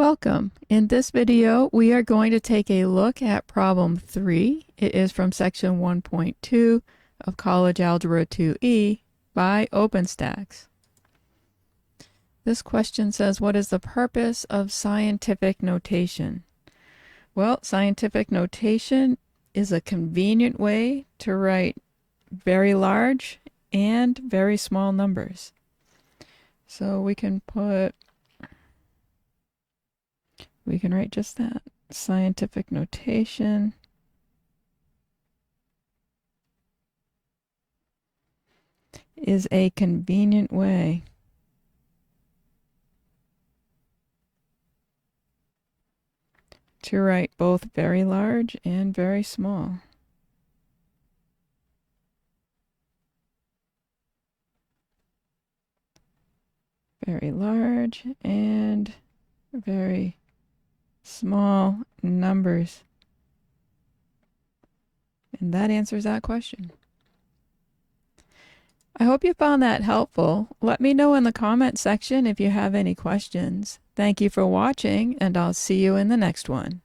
Welcome. In this video, we are going to take a look at problem 3. It is from section 1.2 of College Algebra 2E by OpenStax. This question says, what is the purpose of scientific notation? Well, scientific notation is a convenient way to write very large and very small numbers. So we can write just that. Scientific notation is a convenient way to write both very large and very small. Very large and very small numbers. And that answers that question. I hope you found that helpful. Let me know in the comment section if you have any questions. Thank you for watching, and I'll see you in the next one.